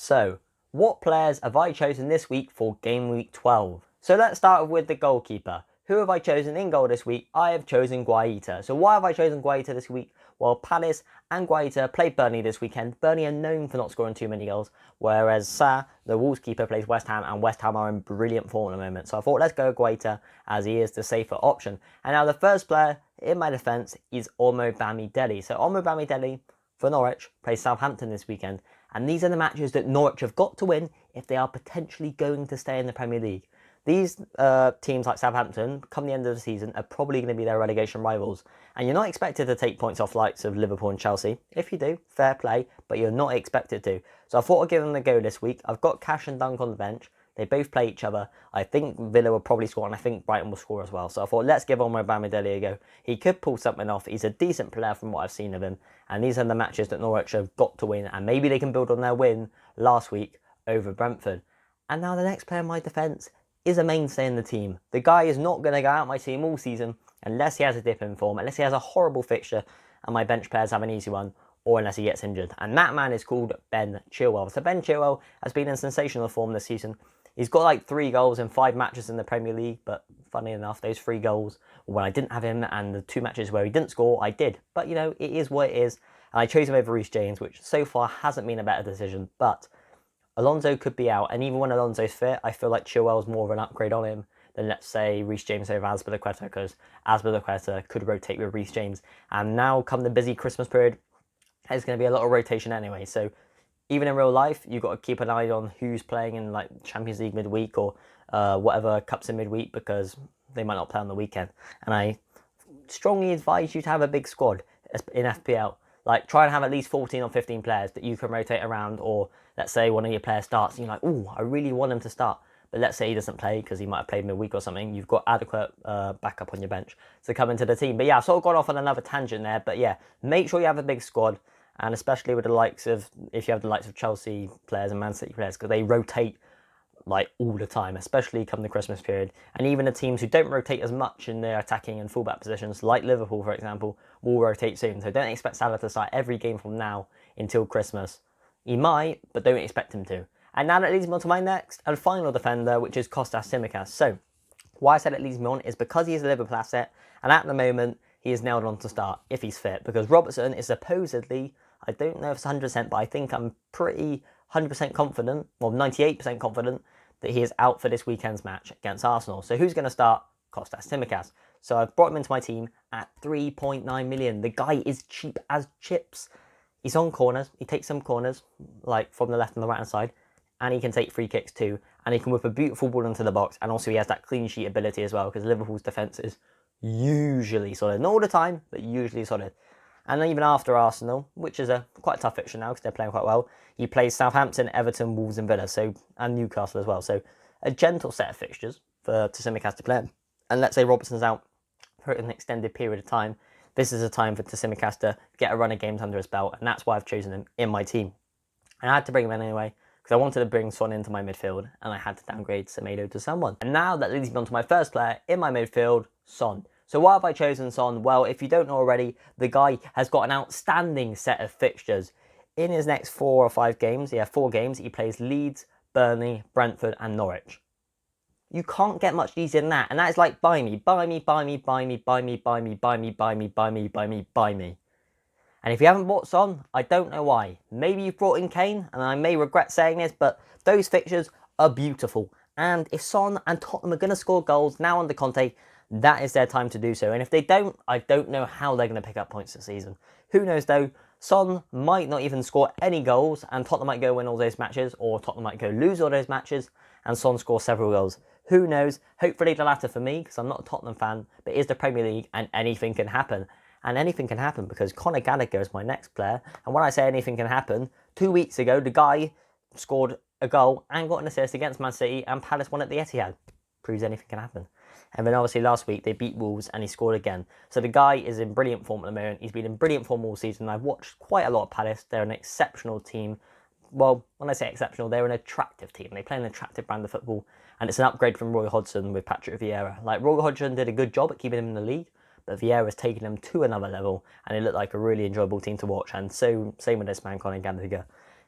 So, what players have I chosen this week for Game Week 12? So let's start with the goalkeeper. Who have I chosen in goal this week? I have chosen Guaita. So why have I chosen Guaita this week? Well, Palace and Guaita played Burnley this weekend. Burnley are known for not scoring too many goals, whereas Sa, the Wolves keeper, plays West Ham, and West Ham are in brilliant form at the moment. So I thought, let's go Guaita, as he is the safer option. And now the first player in my defence is Omobamidele. So Omobamidele for Norwich plays Southampton this weekend. And these are the matches that Norwich have got to win if they are potentially going to stay in the Premier League. These teams like Southampton, come the end of the season, are probably going to be their relegation rivals. And you're not expected to take points off likes of Liverpool and Chelsea. If you do, fair play, but you're not expected to. So I thought I'd give them a go this week. I've got Cash and Dunk on the bench. They both play each other. I think Villa will probably score, and I think Brighton will score as well. So I thought, let's give Omobamidele a go. He could pull something off. He's a decent player from what I've seen of him. And these are the matches that Norwich have got to win. And maybe they can build on their win last week over Brentford. And now the next player in my defence is a mainstay in the team. The guy is not going to go out my team all season unless he has a dip in form, unless he has a horrible fixture and my bench players have an easy one, or unless he gets injured. And that man is called Ben Chilwell. So Ben Chilwell has been in sensational form this season. He's got like 3 goals in 5 matches in the Premier League, but funny enough, those 3 goals, when I didn't have him, and the 2 matches where he didn't score, I did. But, you know, it is what it is. And I chose him over Reece James, which so far hasn't been a better decision. But Alonso could be out, and even when Alonso's fit, I feel like Chilwell's more of an upgrade on him than, let's say, Reece James over Azpilicueta, because Azpilicueta could rotate with Reece James. And now, come the busy Christmas period, there's going to be a lot of rotation anyway. So even in real life, you've got to keep an eye on who's playing in like Champions League midweek or whatever cups in midweek, because they might not play on the weekend. And I strongly advise you to have a big squad in FPL. Like, try and have at least 14 or 15 players that you can rotate around, or let's say one of your players starts and you're like, oh, I really want him to start. But let's say he doesn't play because he might have played midweek or something. You've got adequate backup on your bench to come into the team. But yeah, I've sort of gone off on another tangent there. But yeah, make sure you have a big squad. And especially with the likes of, if you have the likes of Chelsea players and Man City players, because they rotate like all the time, especially come the Christmas period. And even the teams who don't rotate as much in their attacking and fullback positions, like Liverpool, for example, will rotate soon. So don't expect Salah to start every game from now until Christmas. He might, but don't expect him to. And now that leads me on to my next and final defender, which is Tsmikas. So why I said it leads me on is because he is a Liverpool asset, and at the moment he is nailed on to start if he's fit, because Robertson is supposedly, I don't know if it's 100%, but I think I'm pretty 100% confident, well 98% confident, that he is out for this weekend's match against Arsenal. So who's going to start? Tsmikas. So I've brought him into my team at 3.9 million. The guy is cheap as chips. He's on corners. He takes some corners, like from the left and the right hand side, and he can take free kicks too. And he can whip a beautiful ball into the box. And also he has that clean sheet ability as well, because Liverpool's defence is usually solid. Not all the time, but usually solid. And even after Arsenal, which is a quite tough fixture now because they're playing quite well, he plays Southampton, Everton, Wolves and Villa, and Newcastle as well. So a gentle set of fixtures for Tsimikas to play. And let's say Robertson's out for an extended period of time, this is a time for Tsimikas to get a run of games under his belt, and that's why I've chosen him in my team. And I had to bring him in anyway, because I wanted to bring Son into my midfield, and I had to downgrade Semedo to someone. And now that leads me on to my first player in my midfield, Son. So why have I chosen Son? Well, if you don't know already, the guy has got an outstanding set of fixtures. In his next 4 or 5 games, 4 games, he plays Leeds, Burnley, Brentford and Norwich. You can't get much easier than that. And that is like, buy me, buy me, buy me, buy me, buy me, buy me, buy me, buy me, buy me, buy me, buy me. And if you haven't bought Son, I don't know why. Maybe you've brought in Kane, and I may regret saying this, but those fixtures are beautiful. And if Son and Tottenham are going to score goals now under Conte, that is their time to do so. And if they don't, I don't know how they're going to pick up points this season. Who knows though? Son might not even score any goals, and Tottenham might go win all those matches, or Tottenham might go lose all those matches, and Son scores several goals. Who knows? Hopefully the latter for me, because I'm not a Tottenham fan, but it is the Premier League, and anything can happen. And anything can happen because Conor Gallagher is my next player. And when I say anything can happen, 2 weeks ago, the guy scored a goal and got an assist against Man City, and Palace won at the Etihad. Proves anything can happen. And then obviously last week they beat Wolves and he scored again. So the guy is in brilliant form at the moment. He's been in brilliant form all season. I've watched quite a lot of Palace. They're an exceptional team. Well, when I say exceptional, they're an attractive team. They play an attractive brand of football. And it's an upgrade from Roy Hodgson with Patrick Vieira. Like, Roy Hodgson did a good job at keeping him in the league, but Vieira's taken them to another level, and it looked like a really enjoyable team to watch. And so, same with this man, Conor Gallagher.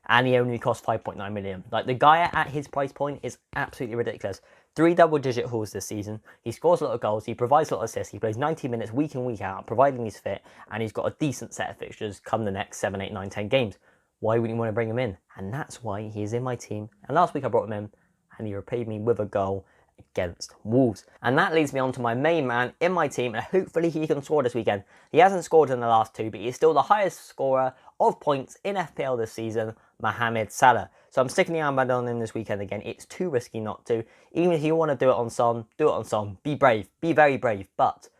and he only cost 5.9 million. Like, the guy at his price point is absolutely ridiculous. 3 double-digit hauls this season. He scores a lot of goals. He provides a lot of assists. He plays 90 minutes week in, week out, providing he's fit, and he's got a decent set of fixtures come the next 7, 8, 9, 10 games. Why wouldn't you want to bring him in? And that's why he's in my team. And last week I brought him in, and he repaid me with a goal against Wolves. And that leads me on to my main man in my team, and hopefully he can score this weekend. He hasn't scored in the last 2, but he's still the highest scorer of points in FPL this season, Mohamed Salah. So I'm sticking the armband on him this weekend again. It's too risky not to. Even if you want to do it on Son, do it on Son. Be brave. Be very brave. But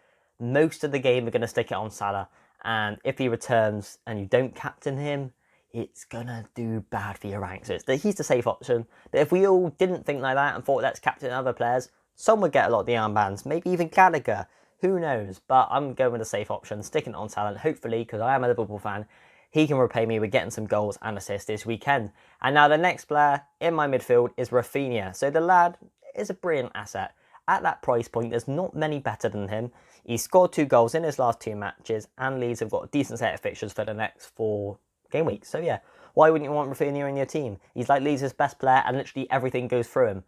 most of the game, we're going to stick it on Salah. And if he returns and you don't captain him, it's going to do bad for your ranks. So he's the safe option. But if we all didn't think like that and thought let's captain other players, some would get a lot of the armbands. Maybe even Gallagher. Who knows? But I'm going with the safe option, sticking it on Salah. And hopefully, because I am a Liverpool fan, he can repay me with getting some goals and assists this weekend. And now the next player in my midfield is Rafinha. So the lad is a brilliant asset. At that price point, there's not many better than him. He scored 2 goals in his last 2 matches, and Leeds have got a decent set of fixtures for the next 4 game weeks. So yeah, why wouldn't you want Rafinha in your team? He's like Leeds' best player, and literally everything goes through him.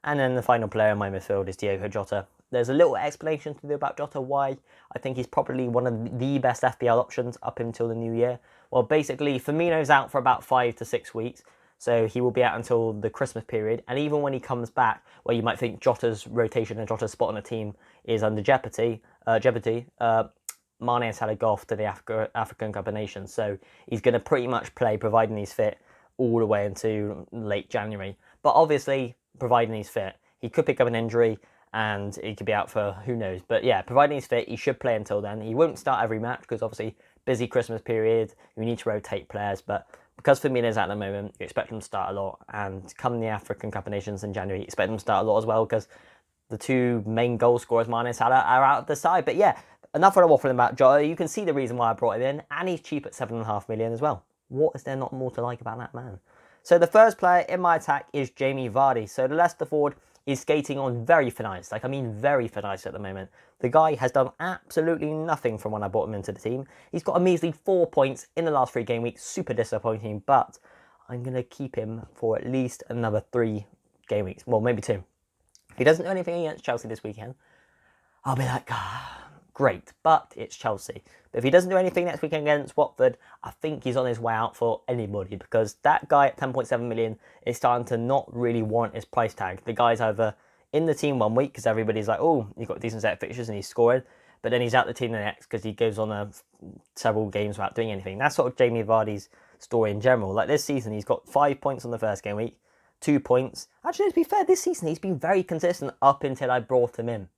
And then the final player in my midfield is Diogo Jota. There's a little explanation to do about Jota, why I think he's probably one of the best FPL options up until the new year. Well, basically, Firmino's out for about 5 to 6 weeks, so he will be out until the Christmas period. And even when he comes back, where you might think Jota's rotation and Jota's spot on the team is under jeopardy, Mane and Salah go off to the African Cup of Nations. So he's going to pretty much play, providing he's fit, all the way into late January. But obviously, providing he's fit, he could pick up an injury and he could be out for who knows. But yeah, providing he's fit, he should play until then. He won't start every match because obviously busy Christmas period, you need to rotate players. But because Firmino's at the moment, you expect him to start a lot. And come the African Cup of Nations in January, you expect him to start a lot as well because the 2 main goal scorers, Mane and Salah, are out of the side. But yeah, enough of the waffling about Jota. You can see the reason why I brought him in, and he's cheap at 7.5 million as well. What is there not more to like about that man? So the first player in my attack is Jamie Vardy. So the Leicester forward is skating on very thin ice. Like, I mean very thin ice at the moment. The guy has done absolutely nothing from when I brought him into the team. He's got a measly 4 points in the last 3 game weeks. Super disappointing, but I'm going to keep him for at least another 3 game weeks. Well, maybe 2. If he doesn't do anything against Chelsea this weekend, I'll be like, great, but it's Chelsea. But if he doesn't do anything next weekend against Watford, I think he's on his way out for anybody, because that guy at 10.7 million is starting to not really warrant his price tag. The guy's either in the team 1 week because everybody's like, oh, he's got a decent set of fixtures and he's scoring, but then he's out the team the next because he goes on several games without doing anything. That's sort of Jamie Vardy's story in general. Like this season, he's got 5 points on the first game week, 2 points. Actually, to be fair, this season he's been very consistent up until I brought him in.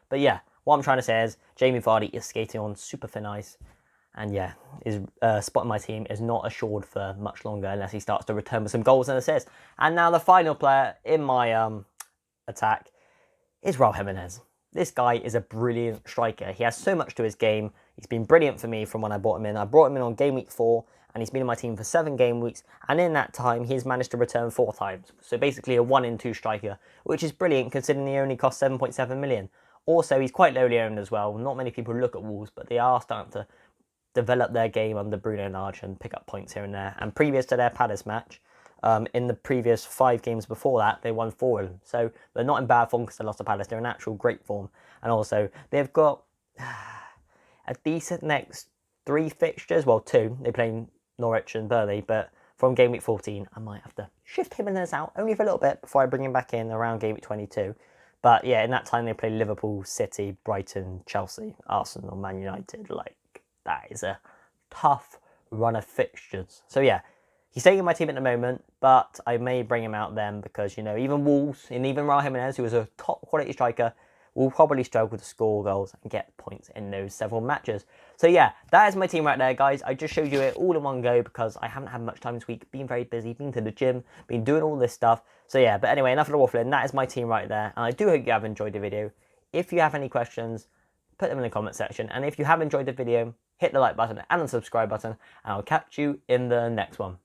But yeah, what I'm trying to say is Jamie Vardy is skating on super thin ice, and yeah, his spot in my team is not assured for much longer unless he starts to return with some goals and assists. And now the final player in my attack is Raul Jimenez. This guy is a brilliant striker. He has so much to his game. He's been brilliant for me from when I brought him in. I brought him in on game week 4, and he's been in my team for 7 game weeks. And in that time, he's managed to return 4 times. So basically a 1 in 2 striker, which is brilliant considering he only cost 7.7 million. Also, he's quite lowly owned as well. Not many people look at Wolves, but they are starting to develop their game under Bruno Lage and pick up points here and there. And previous to their Palace match, in the previous 5 games before that, they won 4 of them. So they're not in bad form because they lost to Palace. They're in actual great form. And also, they've got a decent next 3 fixtures. Well, 2. They play Norwich and Burnley, but from game week 14, I might have to shift Jimenez out only for a little bit before I bring him back in around game week 22. But yeah, in that time they play Liverpool, City, Brighton, Chelsea, Arsenal, Man United. Like, that is a tough run of fixtures. So yeah, he's staying in my team at the moment, but I may bring him out then because, you know, even Wolves and even Raul Jimenez, who is a top quality striker, will probably struggle to score goals and get points in those several matches. So yeah, that is my team right there, guys. I just showed you it all in one go because I haven't had much time this week. Been very busy, been to the gym, been doing all this stuff. So yeah, but anyway, enough of the waffling. That is my team right there. And I do hope you have enjoyed the video. If you have any questions, put them in the comment section. And if you have enjoyed the video, hit the like button and the subscribe button. And I'll catch you in the next one.